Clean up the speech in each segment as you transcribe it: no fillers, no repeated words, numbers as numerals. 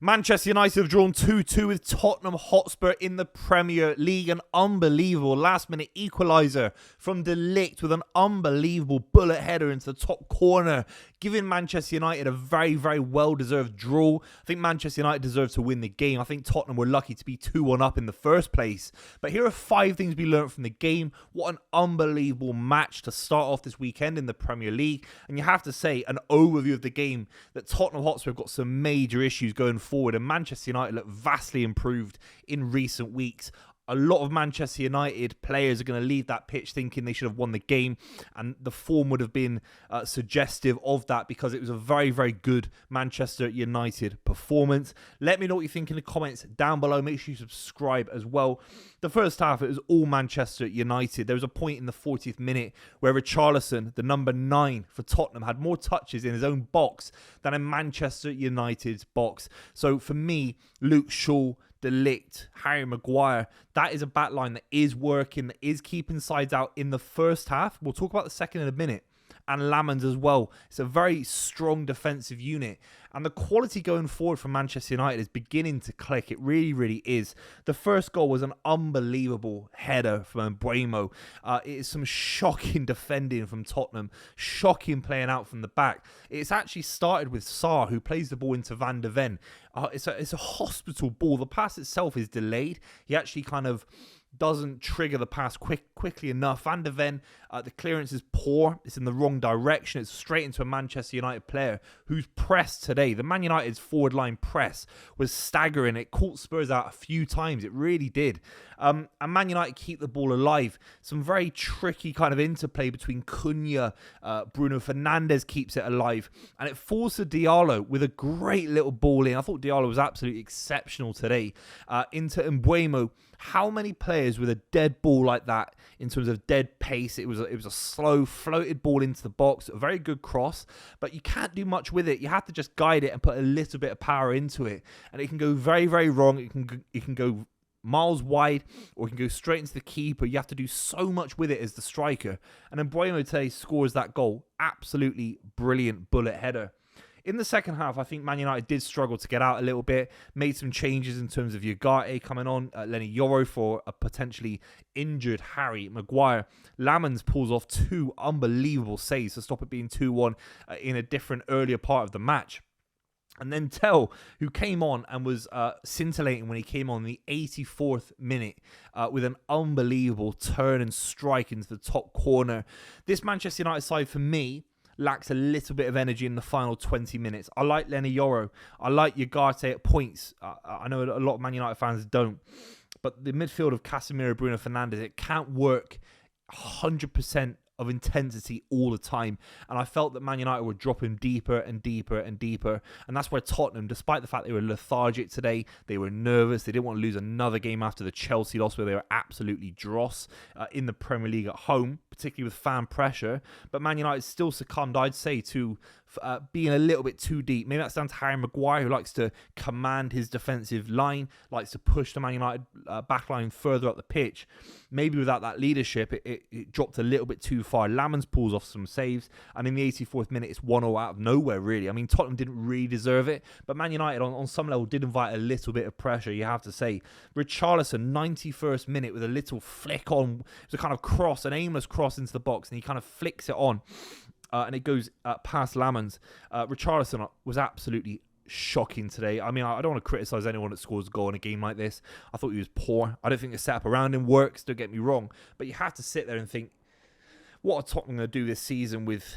Manchester United have drawn 2-2 with Tottenham Hotspur in the Premier League. An unbelievable last-minute equaliser from Ligt with an unbelievable bullet header into the top corner, giving Manchester United a very, very well-deserved draw. I think Manchester United deserved to win the game. I think Tottenham were lucky to be 2-1 up in the first place. But here are 5 things we learned from the game. What an unbelievable match to start off this weekend in the Premier League. And you have to say, an overview of the game, that Tottenham Hotspur have got some major issues going forward, and Manchester United look vastly improved in recent weeks. A lot of Manchester United players are going to leave that pitch thinking they should have won the game, and the form would have been suggestive of that, because it was a very, very good Manchester United performance. Let me know what you think in the comments down below. Make sure you subscribe as well. The first half, it was all Manchester United. There was a point in the 40th minute where Richarlison, the number 9 for Tottenham, had more touches in his own box than in Manchester United's box. So for me, Luke Shaw, Ligt, Harry Maguire, that is a back line that is working, that is keeping sides out in the first half. We'll talk about the second in a minute. And Lamans as well. It's a very strong defensive unit. And the quality going forward from Manchester United is beginning to click. It really, really is. The first goal was an unbelievable header from Mbeumo. It is some shocking defending from Tottenham. Shocking playing out from the back. It's actually started with Sarr, who plays the ball into Van de Ven. It's a hospital ball. The pass itself is delayed. He actually kind of doesn't trigger the pass quickly enough. Van de Ven, the clearance is poor. It's in the wrong direction. It's straight into a Manchester United player who's pressed today. The Man United's forward line press was staggering. It caught Spurs out a few times. It really did. And Man United keep the ball alive. Some very tricky kind of interplay between Cunha, Bruno Fernandes keeps it alive. And it falls to Diallo with a great little ball in. I thought Diallo was absolutely exceptional today. Into Mbeumo. How many players with a dead ball like that in terms of dead pace? It was a slow floated ball into the box, a very good cross, but you can't do much with it. You have to just guide it and put a little bit of power into it, and it can go very, very wrong. It can go miles wide, or it can go straight into the keeper. You have to do so much with it as the striker. And then Mbeumo today scores that goal. Absolutely brilliant bullet header. In the second half, I think Man United did struggle to get out a little bit, made some changes in terms of Ugarte coming on, Lenny Yoro for a potentially injured Harry Maguire. Lamans pulls off 2 unbelievable saves to stop it being 2-1 in a different earlier part of the match. And then Tell, who came on and was scintillating when he came on in the 84th minute with an unbelievable turn and strike into the top corner. This Manchester United side, for me, lacks a little bit of energy in the final 20 minutes. I like Lenny Yoro. I like Ugarte at points. I know a lot of Man United fans don't. But the midfield of Casemiro, Bruno Fernandes, it can't work 100% of intensity all the time. And I felt that Man United were dropping deeper and deeper and deeper. And that's where Tottenham, despite the fact they were lethargic today, they were nervous. They didn't want to lose another game after the Chelsea loss, where they were absolutely dross in the Premier League at home, particularly with fan pressure. But Man United still succumbed, I'd say, to being a little bit too deep. Maybe that's down to Harry Maguire, who likes to command his defensive line, likes to push the Man United backline further up the pitch. Maybe without that leadership, it dropped a little bit too far. Lamans pulls off some saves, and in the 84th minute, it's 1-0 out of nowhere, really. I mean, Tottenham didn't really deserve it, but Man United, on some level, did invite a little bit of pressure, you have to say. Richarlison, 91st minute, with a little flick on. It was a kind of cross, an aimless cross into the box, and he kind of flicks it on. And it goes past Lamans. Richarlison was absolutely shocking today. I mean, I don't want to criticise anyone that scores a goal in a game like this. I thought he was poor. I don't think the setup around him works, don't get me wrong. But you have to sit there and think, what are Tottenham going to do this season with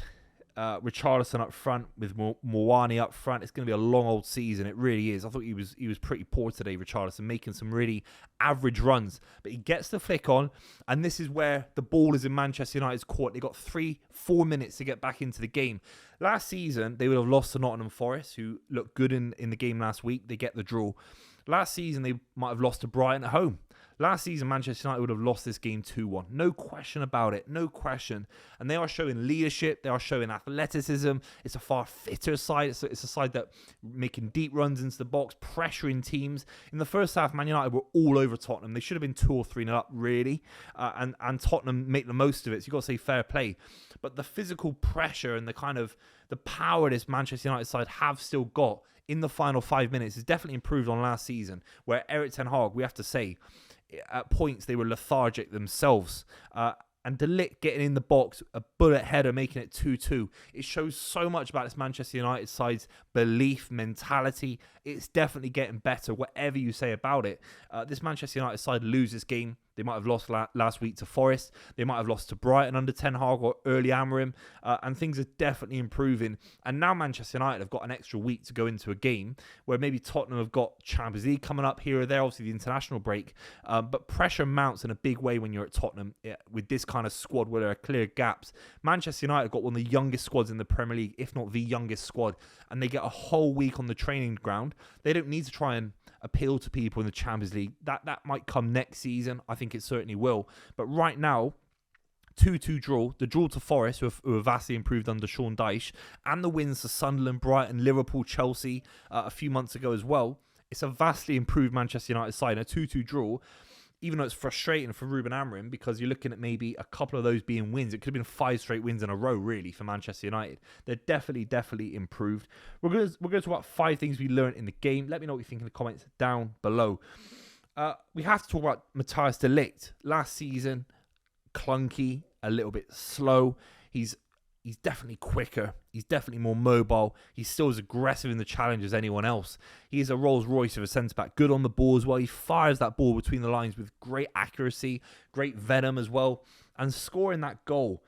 Richarlison up front, with Moani up front? It's going to be a long old season. It really is. I thought he was pretty poor today, Richarlison, making some really average runs. But he gets the flick on, and this is where the ball is in Manchester United's court. They got 3-4 minutes to get back into the game. Last season, they would have lost to Nottingham Forest, who looked good in the game last week. They get the draw. Last season, they might have lost to Brighton at home. Last season, Manchester United would have lost this game 2-1. No question about it. No question. And they are showing leadership. They are showing athleticism. It's a far fitter side. It's a side that making deep runs into the box, pressuring teams. In the first half, Man United were all over Tottenham. They should have been 2 or 3-0 up, really. And Tottenham make the most of it. So you've got to say fair play. But the physical pressure and the kind of the power this Manchester United side have still got in the final 5 minutes has definitely improved on last season, where Erik ten Hag, we have to say, at points they were lethargic themselves. And Ligt getting in the box, a bullet header, making it 2-2. It shows so much about this Manchester United side's belief, mentality. It's definitely getting better, whatever you say about it. This Manchester United side lose this game. They might have lost last week to Forest. They might have lost to Brighton under Ten Hag or early Amorim. And things are definitely improving. And now Manchester United have got an extra week to go into a game where maybe Tottenham have got Champions League coming up here or there, obviously the international break. But pressure mounts in a big way when you're at Tottenham with this kind of squad where there are clear gaps. Manchester United got one of the youngest squads in the Premier League, if not the youngest squad. And they get a whole week on the training ground. They don't need to try and appeal to people in the Champions League. That might come next season. I think it certainly will. But right now, 2-2 draw. The draw to Forest, who have vastly improved under Sean Dyche, and the wins to Sunderland, Brighton, Liverpool, Chelsea a few months ago as well. It's a vastly improved Manchester United side. A 2-2 draw, even though it's frustrating for Ruben Amorim because you're looking at maybe a couple of those being wins. It could have been 5 straight wins in a row, really, for Manchester United. They're definitely improved. We're going to talk about 5 things we learned in the game. Let me know what you think in the comments down below. We have to talk about Matthijs de Ligt. Last season, clunky, a little bit slow. He's definitely quicker. He's definitely more mobile. He's still as aggressive in the challenge as anyone else. He is a Rolls Royce of a centre-back. Good on the ball as well. He fires that ball between the lines with great accuracy, great venom as well. And scoring that goal,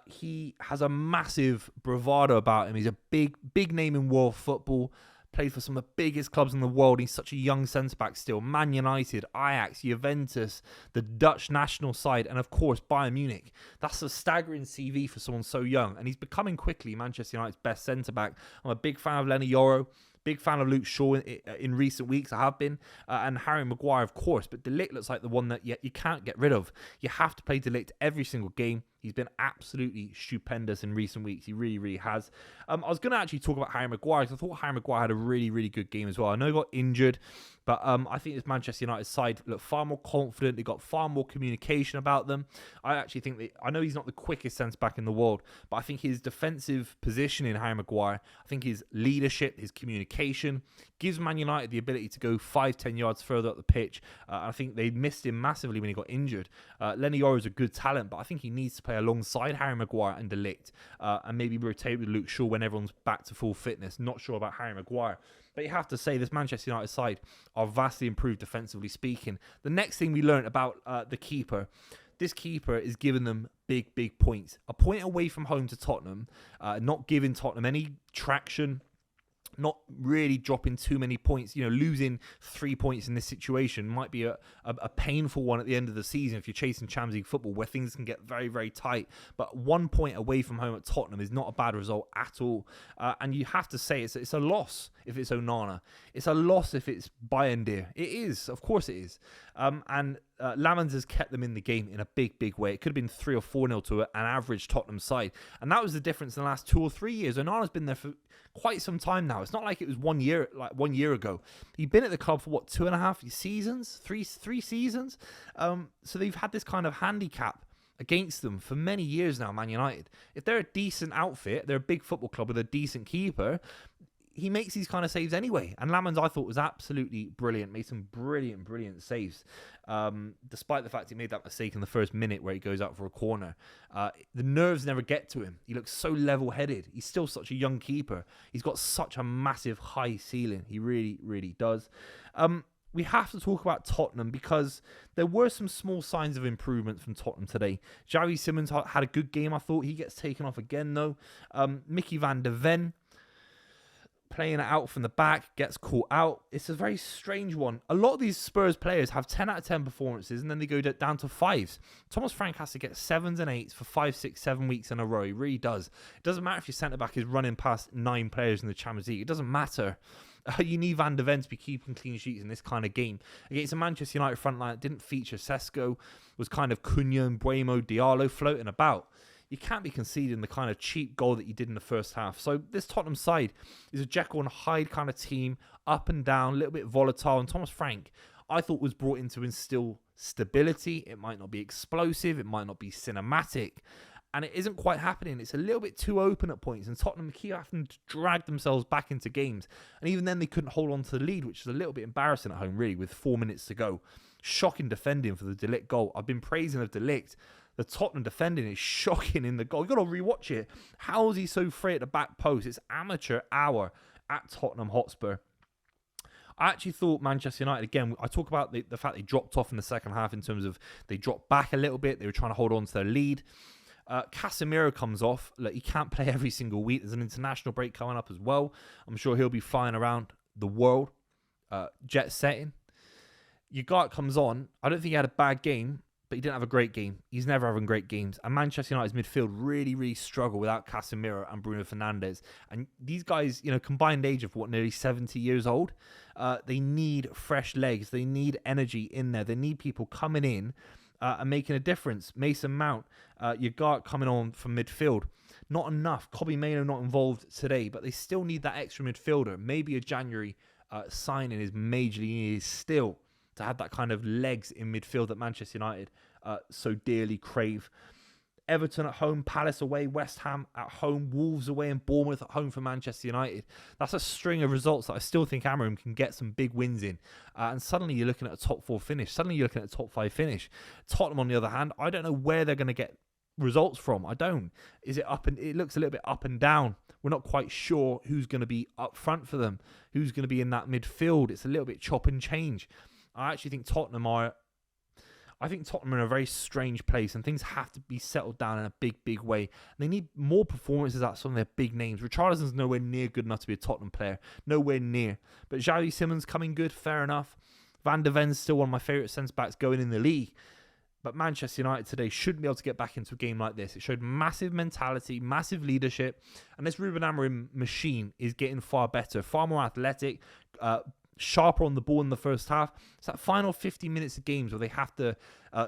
he has a massive bravado about him. He's a big name in world football. Played for some of the biggest clubs in the world. He's such a young centre-back still. Man United, Ajax, Juventus, the Dutch national side, and of course Bayern Munich. That's a staggering CV for someone so young. And he's becoming quickly Manchester United's best centre-back. I'm a big fan of Lenny Yoro. Big fan of Luke Shaw in recent weeks. I have been. And Harry Maguire, of course. But De Ligt looks like the one that you can't get rid of. You have to play De Ligt every single game. He's been absolutely stupendous in recent weeks. He really has. I was going to actually talk about Harry Maguire because I thought Harry Maguire had a really good game as well. I know he got injured, but I think this Manchester United side look far more confident. They got far more communication about them. I actually think I know he's not the quickest centre-back in the world, but I think his defensive positioning, Harry Maguire, I think his leadership, his communication, gives Man United the ability to go 5-10 yards further up the pitch. I think they missed him massively when he got injured. Lenny Yoro is a good talent, but I think he needs to play alongside Harry Maguire and De Ligt, and maybe rotate with Luke Shaw when everyone's back to full fitness. Not sure about Harry Maguire. But you have to say this Manchester United side are vastly improved defensively speaking. The next thing we learned about the keeper, this keeper is giving them big points. A point away from home to Tottenham, not giving Tottenham any traction, not really dropping too many points. Losing 3 points in this situation might be a painful one at the end of the season if you're chasing Champions League football where things can get very tight. But 1 point away from home at Tottenham is not a bad result at all. And you have to say it's a loss if it's Onana. It's a loss if it's Bayern. It is. Of course it is. And Lamans has kept them in the game in a big way. It could have been 3 or 4-0 to an average Tottenham side. And that was the difference in the last 2 or 3 years. Onana's been there for quite some time now. It's not like it was 1 year, like 1 year ago. He'd been at the club for 2.5 seasons, three seasons. So they've had this kind of handicap against them for many years now, Man United. If they're a decent outfit, they're a big football club with a decent keeper, he makes these kind of saves anyway. And Lamans, I thought, was absolutely brilliant. Made some brilliant saves. Despite the fact he made that mistake in the first minute where he goes out for a corner. The nerves never get to him. He looks so level-headed. He's still such a young keeper. He's got such a massive high ceiling. He really does. We have to talk about Tottenham because there were some small signs of improvement from Tottenham today. Xavi Simons had a good game, I thought. He gets taken off again, though. Mickey van der Ven, playing it out from the back, gets caught out. It's a very strange one. A lot of these Spurs players have 10 out of 10 performances and then they go down to 5s. Thomas Frank has to get 7s and 8s for 5, 6, 7 weeks in a row. He really does. It doesn't matter if your centre-back is running past 9 players in the Champions League. It doesn't matter. You need Van der Ven to be keeping clean sheets in this kind of game. Against a Manchester United front line that didn't feature Sesko, was kind of Cunha and Buemo, Diallo floating about. You can't be conceding the kind of cheap goal that you did in the first half. So this Tottenham side is a Jekyll and Hyde kind of team, up and down, a little bit volatile. And Thomas Frank, I thought, was brought in to instill stability. It might not be explosive. It might not be cinematic. and it isn't quite happening. It's a little bit too open at points, and Tottenham keep having to drag themselves back into games. And even then, they couldn't hold on to the lead, which is a little bit embarrassing at home, really, with 4 minutes to go. Shocking defending for the De Ligt goal. I've been praising of De Ligt. The Tottenham defending is shocking in the goal. You've got to rewatch it. How is he so free at the back post? It's amateur hour at Tottenham Hotspur. I actually thought Manchester United, again, I talk about the fact they dropped off in the second half in terms of they dropped back a little bit. They were trying to hold on to their lead. Casemiro comes off. Look, he can't play every single week. There's an international break coming up as well. I'm sure he'll be flying around the world, jet setting. Ugarte comes on. I don't think he had a bad game, but he didn't have a great game. He's never having great games. And Manchester United's midfield really, really struggle without Casemiro and Bruno Fernandes. And these guys, combined age of nearly 70 years old. They need fresh legs. They need energy in there. They need people coming in and making a difference. Mason Mount, Ugarte coming on from midfield. Not enough. Kobbie Mainoo not involved today, but they still need that extra midfielder. Maybe a January signing is majorly needed still to have that kind of legs in midfield that Manchester United so dearly crave. Everton at home, Palace away, West Ham at home, Wolves away, and Bournemouth at home for Manchester United. That's a string of results that I still think Amorim can get some big wins in. And suddenly you're looking at a top 4 finish. Suddenly you're looking at a top 5 finish. Tottenham, on the other hand, I don't know where they're going to get results from. I don't. Is it up and it looks a little bit up and down. We're not quite sure who's going to be up front for them, who's going to be in that midfield. It's a little bit chop and change. I actually think Tottenham are in a very strange place, and things have to be settled down in a big, big way. They need more performances at some of their big names. Richarlison's nowhere near good enough to be a Tottenham player. Nowhere near. But Xavi Simons coming good, fair enough. Van de Ven's still one of my favourite centre-backs going in the league. But Manchester United today shouldn't be able to get back into a game like this. It showed massive mentality, massive leadership. And this Ruben Amorim machine is getting far better, far more athletic, sharper on the ball in the first half. It's that final 50 minutes of games where they have to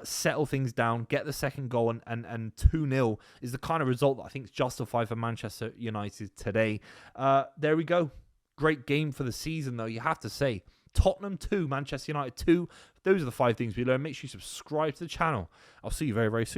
settle things down, get the second goal, and 2-0 is the kind of result that I think is justified for Manchester United today. There we go. Great game for the season, though, you have to say. Tottenham 2, Manchester United 2. Those are the 5 things we learned. Make sure you subscribe to the channel. I'll see you very, very soon.